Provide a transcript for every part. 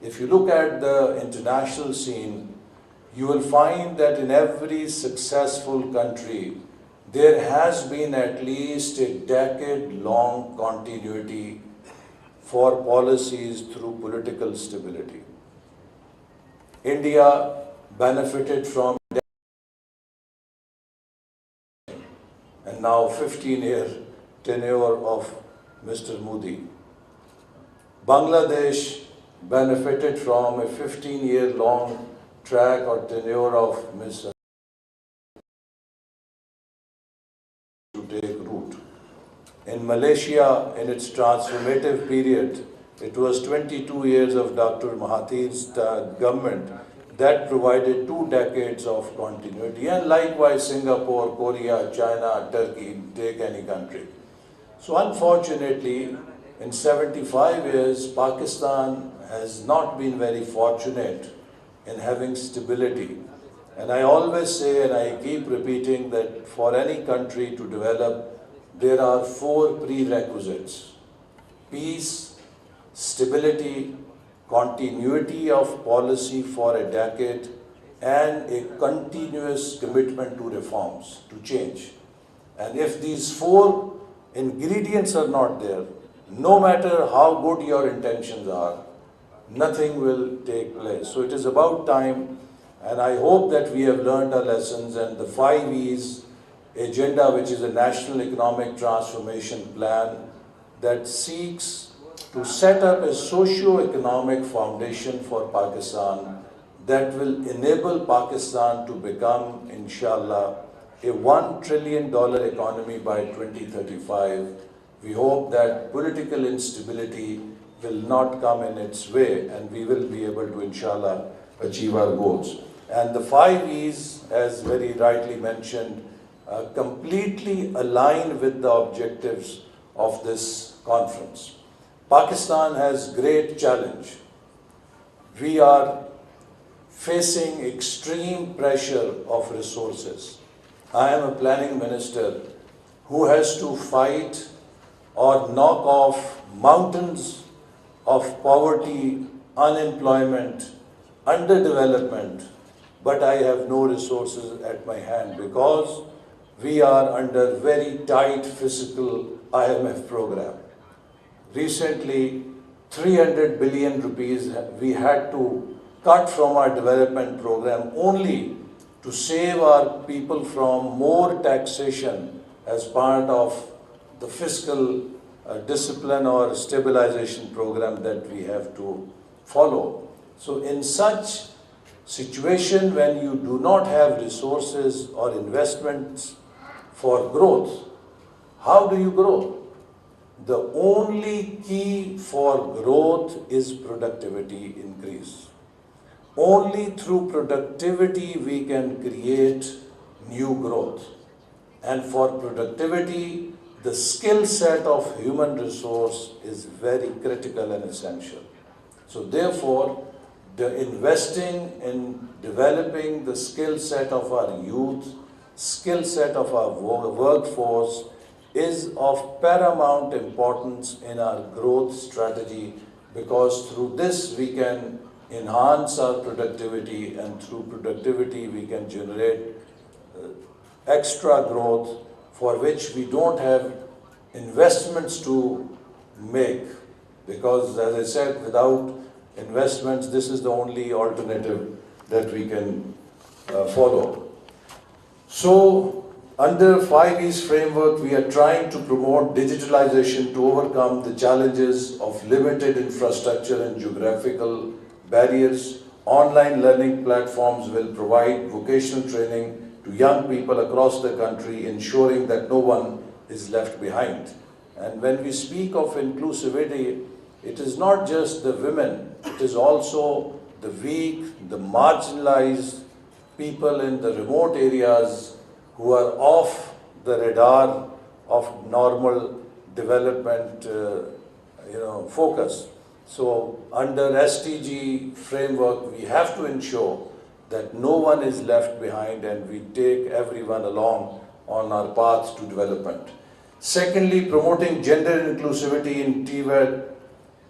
if you look at the international scene, you will find that in every successful country, there has been at least a decade-long continuity for policies through political stability. India benefited from and now 15-year tenure of Mr. Modi. Bangladesh benefited from a 15-year-long track or tenure of Mr. to take root. In Malaysia, in its transformative period, it was 22 years of Dr. Mahathir's government that provided 2 decades of continuity. And likewise, Singapore, Korea, China, Turkey, take any country. So unfortunately, in 75 years, Pakistan has not been very fortunate in having stability. And I always say, and I keep repeating, that for any country to develop, there are 4 prerequisites: peace, stability, continuity of policy for a decade, and a continuous commitment to reforms, to change. And if these 4 ingredients are not there, no matter how good your intentions are, nothing will take place. So it is about time, and I hope that we have learned our lessons, and the 5 E's agenda, which is a national economic transformation plan that seeks to set up a socio-economic foundation for Pakistan that will enable Pakistan to become, inshallah, a $1 trillion economy by 2035. We hope that political instability will not come in its way, and we will be able to, inshallah, achieve our goals. And the 5 E's, as very rightly mentioned, completely align with the objectives of this conference. Pakistan has great challenge. We are facing extreme pressure of resources. I am a planning minister who has to fight or knock off mountains of poverty, unemployment, underdevelopment, but I have no resources at my hand because we are under very tight fiscal IMF program. Recently, 300 billion rupees we had to cut from our development program only to save our people from more taxation as part of the fiscal discipline or stabilization program that we have to follow. So in such situation, when you do not have resources or investments for growth, how do you grow? The only key for growth is productivity increase. Only through productivity we can create new growth. And for productivity, the skill set of human resource is very critical and essential. So therefore, the investing in developing the skill set of our youth, skill set of our workforce is of paramount importance in our growth strategy, because through this we can enhance our productivity, and through productivity we can generate extra growth for which we don't have investments to make, because as I said, without investments this is the only alternative that we can follow. So under 5 E's framework, we are trying to promote digitalization to overcome the challenges of limited infrastructure and geographical barriers. Online learning platforms will provide vocational training to young people across the country, ensuring that no one is left behind. And when we speak of inclusivity, it is not just the women, it is also the weak, the marginalized people in the remote areas who are off the radar of normal development focus. So under SDG framework, we have to ensure that no one is left behind and we take everyone along on our path to development. Secondly, promoting gender inclusivity in TVET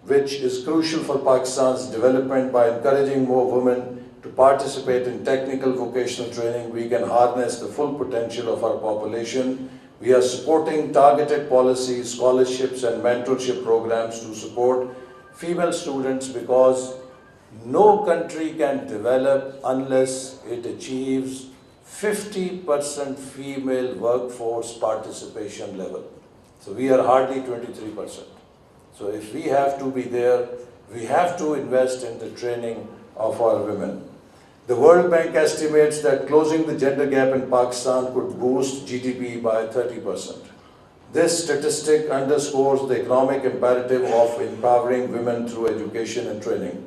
which is crucial for Pakistan's development. By encouraging more women to participate in technical vocational training, we can harness the full potential of our population. We are supporting targeted policies, scholarships and mentorship programs to support female students, because no country can develop unless it achieves 50% female workforce participation level. So we are hardly 23%. So if we have to be there, we have to invest in the training of our women. The World Bank estimates that closing the gender gap in Pakistan could boost GDP by 30%. This statistic underscores the economic imperative of empowering women through education and training.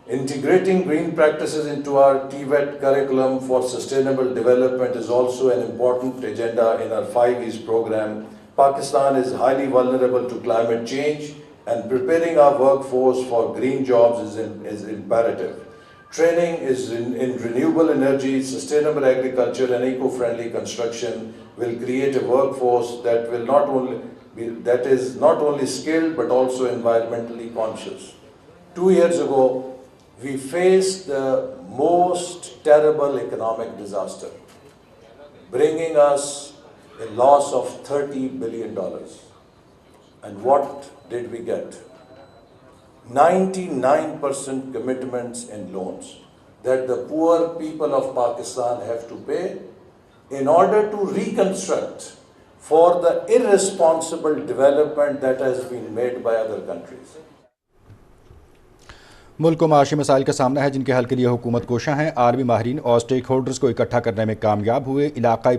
Integrating green practices into our TVET curriculum for sustainable development is also an important agenda in our 5 E's program. Pakistan is highly vulnerable to climate change, and preparing our workforce for green jobs is imperative. Training is in renewable energy, sustainable agriculture and eco-friendly construction will create a workforce that is not only skilled but also environmentally conscious. 2 years ago, we faced the most terrible economic disaster, bringing us a loss of $30 billion. And what did we get? 99% commitments in loans that the poor people of Pakistan have to pay in order to reconstruct for the irresponsible development that has been made by other countries. मुल्क को माशी मसाइल का सामना है जिनके हल के लिए हुकूमत कोशां है। आलमी माहिरीन और स्टेक होल्डर्स को इकट्ठा करने में कामयाब हुए। इलाकाई